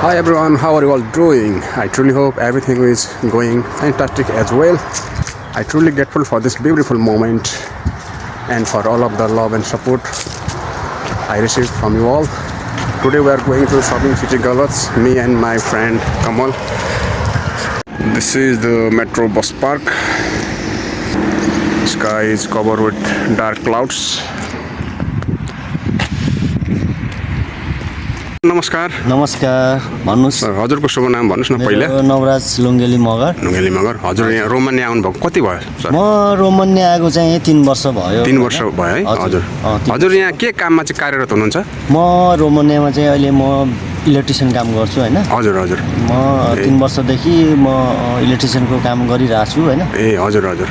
Hi everyone, how are you all doing? I truly hope everything is going fantastic as well. I truly grateful for this beautiful moment and for all of the love and support I received from you all. Today we are going to shopping city Galats, me and my friend Kamal. This is the metro bus park. Sky is covered with dark clouds. नमस्कार नमस्कार भन्नुस् sir हजुरको शुभ नाम भन्नुस् न पहिले नवराज लुङ्गेली मगर नुगेली मगर हजुर यहाँ Romania आउनु भएको कति भयो सर म रोमानिया आएको चाहिँ 3 वर्ष भयो 3 वर्ष भयो है हजुर हजुर यहाँ के काममा चाहिँ कार्यरत हुनुहुन्छ म रोमानियामा चाहिँ अहिले म इलेक्ट्रिसियन काम गर्छु हैन हजुर हजुर म 3 वर्षदेखि म इलेक्ट्रिसियनको काम गरिरहेको छु हैन ए हजुर हजुर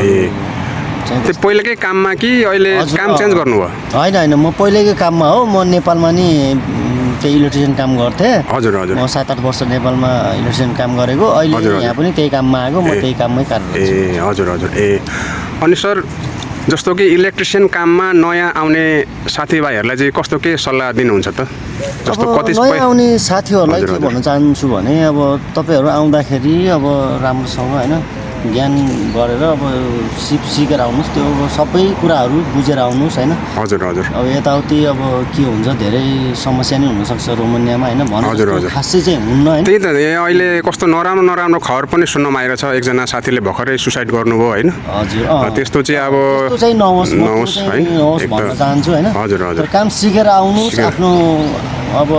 ए त्यो पहिलेकै काममा कि अहिले काम चेन्ज गर्नुभयो हैन हैन म पहिलेकै काममा हो म नेपालमा नि त्यही इलेक्ट्रिसियन काम गर्थे हजुर हजुर म 7-8 वर्ष नेपालमा इलेक्ट्रिसियन काम गरेको अहिले यहाँ पनि त्यही काममा आएको म त्यही काममै कार्यरत छु ए हजुर हजुर ए अनि सर जस्तो कि इलेक्ट्रिसियन काममा नयाँ आउने साथीभाइहरूलाई चाहिँ कस्तो के सल्लाह दिनुहुन्छ त जस्तो कति नयाँ आउने साथीहरूलाई के भन्न चाहन्छु भने अब तपाईहरु आउँदाखेरि अब राम्रोसँग हैन ज्ञान गरेर अब सिकेर आउनुस् त्यो सबै कुराहरू बुझेर आउनुस् हैन हजुर हजुर अब यताउति अब के हुन्छ धेरै समस्या नै हुन सक्छ रोमानियामा हैन भन्नु खासै चाहिँ हुन्न हैन त्यही त अहिले कस्तो नराम्रो नराम्रो खबर पनि सुन्नमा आइरहेछ एकजना साथीले भर्खरै सुसाइड गर्नुभयो हैन हजुर त्यस्तो चाहिँ अब त्यस्तो चाहिँ नहोस् हैन भन्न चाहन्छु हैन हजुर हजुर काम सिकेर आउनुस् आफ्नो अब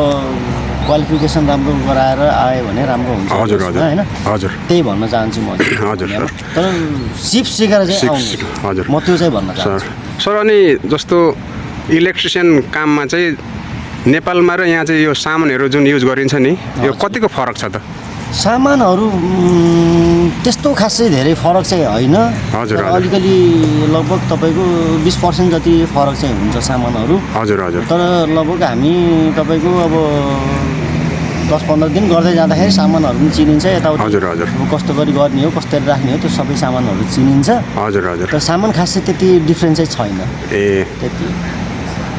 क्वालिफिकेसन राम्रो गराएर आयो भने राम्रो हुन्छ हजुर हजुर हैन हजुर त्यही भन्न चाहन्छु म हजुर सर तर सिप सिकेर चाहिँ आउनु हजुर म त्यो चाहिँ भन्न चाहन्छु सर अनि जस्तो इलेक्ट्रिसियन काममा चाहिँ नेपालमा र यहाँ चाहिँ यो सामानहरू जुन युज गरिन्छ नि यो कतिको फरक छ त सामानहरू त्यस्तो खासै धेरै फरक चाहिँ होइन हजुर अलिकति लगभग तपाईको 20% जति फरक चाहिँ हुन्छ सामानहरू हजुर हजुर तर लगभग हामी तपाईको अब 10-15 दिन गर्दै जाँदाखेरि सामानहरू पनि चिनिन्छ यताउति हजुर हजुर कस्तो गरी गर्ने हो कस्तो राख्ने हो त्यो सबै सामानहरू चिनिन्छ हजुर हजुर तर सामान खासै त्यति डिफरेन्स चाहिँ छैन ए त्यति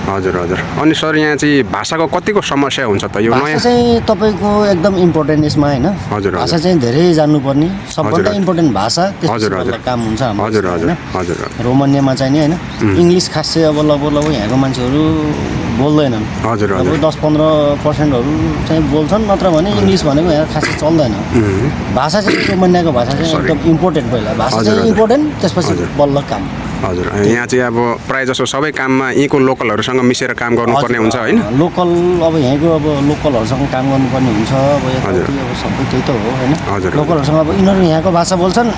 हजुर हजुर अनि सर यहाँ चाहिँ भाषाको कतिको समस्या हुन्छ त यो भाषा चाहिँ तपाईको एकदम इम्पोर्टेन्ट यसमा हैन हजुर भाषा चाहिँ धेरै जान्नुपर्ने सबभन्दा इम्पोर्टेन्ट भाषा त्यसको काम हुन्छ हाम्रो हजुर हजुर हजुर रोमानियामा चाहिँ नि हैन इंग्लिश खासै अब लगभग यहाँको मान्छेहरू बोल्दैनन् हजुर अब 10-15%हरू चाहिँ बोल्छन् नत्र भने इंग्लिश भनेको यहाँ खासै चल्दैन भाषा चाहिँ रोमानियाको भाषा चाहिँ एकदम इम्पोर्टेन्ट पहिला भाषा चाहिँ इम्पोर्टेन्ट त्यसपछि बल्ल काम हजुर यहाँ चाहिँ अब प्राय जसो सबै काममा यहीँको लोकलहरूसँग मिसेर काम गर्नुपर्ने हुन्छ हैन लोकल अब यहाँको अब लोकलहरूसँग काम गर्नुपर्ने हुन्छ अब अब सबै त्यही त हो हैन लोकलहरूसँग अब यिनीहरू यहाँको भाषा बोल्छन्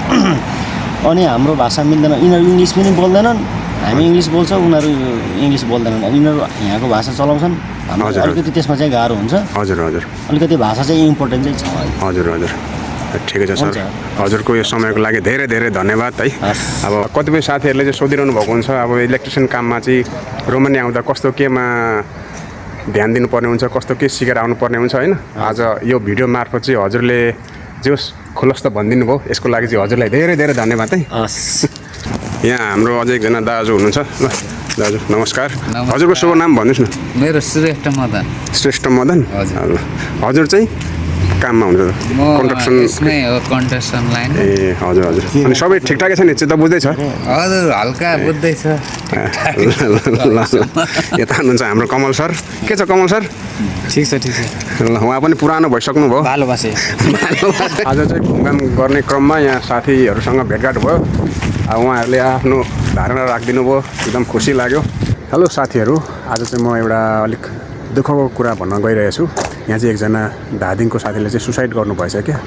अनि हाम्रो भाषा मिल्दैन यिनीहरू इङ्ग्लिस पनि बोल्दैनन् हामी इङ्ग्लिस बोल्छौँ उनीहरू इङ्ग्लिस बोल्दैनन् अब यिनीहरू यहाँको भाषा चलाउँछन् हाम्रो अलिकति त्यसमा चाहिँ गाह्रो हुन्छ हजुर हजुर अलिकति भाषा चाहिँ इम्पोर्टेन्ट चाहिँ छ हजुर हजुर ठिकै छ सर हजुरको यो समयको लागि धेरै धेरै धन्यवाद है अब कतिपय साथीहरूले चाहिँ सोधिरहनु भएको हुन्छ अब इलेक्ट्रिसियन काममा चाहिँ रोमानिया आउँदा कस्तो केमा ध्यान दिनुपर्ने हुन्छ कस्तो के सिकेर आउनुपर्ने हुन्छ हैन आज यो भिडियो मार्फत चाहिँ हजुरले जो खुलस्त भनिदिनु भयो यसको लागि चाहिँ हजुरलाई धेरै धेरै धन्यवाद है यहाँ हाम्रो अझै एकजना दाजु हुनुहुन्छ ल दाजु नमस्कार हजुरको शुभ नाम भन्नुहोस् न मेरो श्रेष्ठ मदन श्रेष्ठ मदन हजुर चाहिँ काममा हुन्छ कन्स्ट्रक्सन लाइन ए हजुर हजुर अनि सबै ठिकठाकै छ नि चित्त बुझ्दैछ हजुर हल्का बुझ्दैछ यता हुनुहुन्छ हाम्रो कमल सर के छ कमल सर ठिक छ ल उहाँ पनि पुरानो भइसक्नु भयो भालो बासे आज चाहिँ घुमघाम गर्ने क्रममा यहाँ साथीहरूसँग भेटघाट भयो अब उहाँहरूले आफ्नो धारणा राखिदिनु भयो एकदम खुसी लाग्यो हेलो साथीहरू आज चाहिँ म एउटा अलिक दुःखको कुरा भन्न गइरहेको छु यहाँ चाहिँ एकजना धादिङको साथीले चाहिँ सुसाइड गर्नुभएछ क्या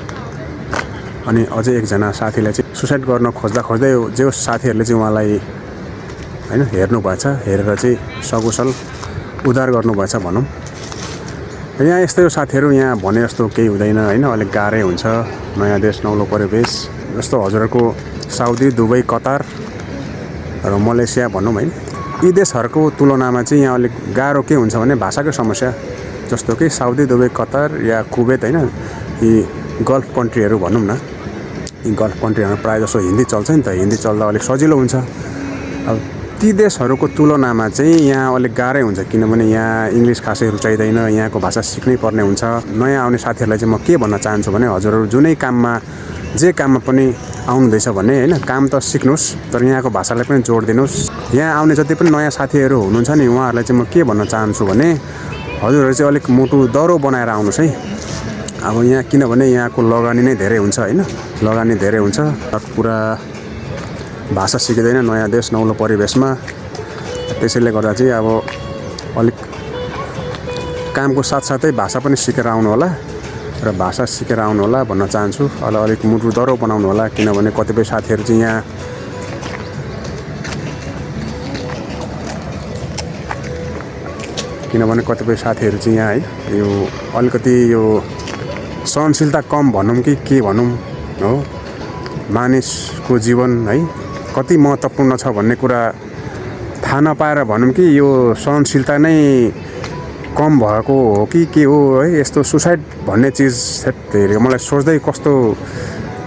अनि अझै एकजना साथीले चाहिँ सुसाइड गर्न खोज्दै जो साथीहरूले चाहिँ उहाँलाई हैन हेर्नुभएछ हेरेर चाहिँ सकुशल उद्धार गर्नुभएछ भनौँ यहाँ यस्तै साथीहरू यहाँ भने जस्तो केही हुँदैन हैन अलिक गाह्रै हुन्छ नयाँ देश नौलो परिवेश जस्तो हजुरहरूको साउदी दुबई कतार र मलेसिया भनौँ हैन यी देशहरूको तुलनामा चाहिँ यहाँ अलिक गाह्रो के हुन्छ भने भाषाको समस्या जस्तो कि साउदी दुबई कतार या कुवेत हैन यी गल्फ कन्ट्रीहरू भनौँ न यी गल्फ कन्ट्रीहरूमा प्रायः जसो हिन्दी चल्छ नि त हिन्दी चल्दा अलिक सजिलो हुन्छ अब ती देशहरूको तुलनामा चाहिँ यहाँ अलिक गाह्रै हुन्छ किनभने यहाँ इङ्ग्लिस खासै रुचाइँदैन यहाँको भाषा सिक्नै पर्ने हुन्छ नयाँ आउने साथीहरूलाई चाहिँ म के भन्न चाहन्छु भने हजुरहरू जुनै काममा जे काममा पनि आउनुहुँदैछ भने होइन काम त सिक्नुहोस् तर यहाँको भाषालाई पनि जोड दिनुहोस् यहाँ आउने जति पनि नयाँ साथीहरू हुनुहुन्छ नि उहाँहरूलाई चाहिँ म के भन्न चाहन्छु भने हजुरहरू चाहिँ अलिक मुटु दह्रो बनाएर आउनुहोस् है अब यहाँ किनभने यहाँको लगानी नै धेरै हुन्छ होइन लगानी धेरै हुन्छ पुरा भाषा सिकिँदैन नयाँ देश नौलो परिवेशमा त्यसैले गर्दा चाहिँ अब अलिक कामको साथसाथै भाषा पनि सिकेर आउनु होला र भाषा सिकेर आउनु होला भन्न चाहन्छु अलिक मुटु दह्रो बनाउनु होला किनभने कतिपय साथीहरू चाहिँ यहाँ है यो अलिकति यो सहनशीलता कम भनौँ कि के भनौँ हो मानिसको जीवन है कति महत्त्वपूर्ण छ भन्ने कुरा थाहा नपाएर भनौँ कि यो सहनशीलता नै कम भएको हो कि के हो है यस्तो सुसाइड भन्ने चिज हेरेको मलाई सोच्दै कस्तो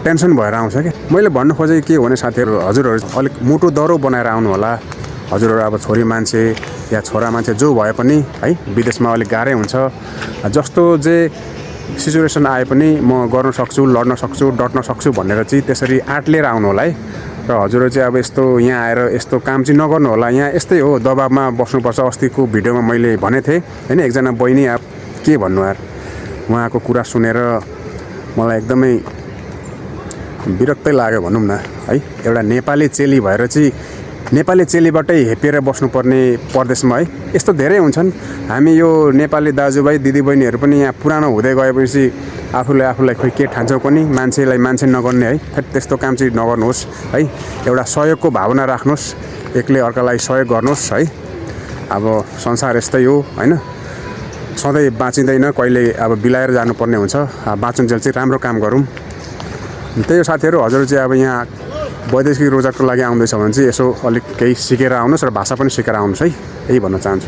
टेन्सन भएर आउँछ क्या मैले भन्नु खोजेँ के हो भने साथीहरू हजुरहरू अलिक मुटु दह्रो बनाएर आउनु होला हजुरहरू अब छोरी मान्छे या छोरा मान्छे जो भए पनि है विदेशमा अलिक गाह्रै हुन्छ जस्तो जे सिचुएसन आए पनि म गर्न सक्छु लड्न सक्छु डट्न सक्छु भनेर चाहिँ त्यसरी आँट लिएर आउनु होला है र हजुरहरू चाहिँ अब यस्तो यहाँ आएर यस्तो काम चाहिँ नगर्नु होला यहाँ यस्तै हो दबाबमा बस्नुपर्छ अस्तिको भिडियोमा मैले भनेको थिएँ होइन एकजना बहिनी अब के भन्नु यार उहाँको कुरा सुनेर मलाई एकदमै विरक्तै लाग्यो भनौँ न है एउटा नेपाली चेली भएर चाहिँ नेपाली चेलीबाटै हेपेर बस्नुपर्ने परदेशमा है यस्तो धेरै हुन्छन् हामी यो नेपाली दाजुभाइ दिदीबहिनीहरू पनि यहाँ पुरानो हुँदै गएपछि आफूलाई खोइ के ठान्छौँ पनि मान्छेलाई मान्छे नगर्ने है त्यस्तो काम चाहिँ नगर्नुहोस् है एउटा सहयोगको भावना राख्नुहोस् एकले अर्कालाई सहयोग गर्नुहोस् है अब संसार यस्तै हो होइन सधैँ बाँचिँदैन कहिले अब बिलाएर जानुपर्ने हुन्छ बाँचुन्जेल चाहिँ राम्रो काम गरौँ त्यही हो साथीहरू हजुर चाहिँ अब यहाँ वैदेशिक रोजगारको लागि आउँदैछ भने चाहिँ यसो अलिक केही सिकेर आउनुहोस् र भाषा पनि सिकेर आउनुहोस् है यही भन्न चाहन्छु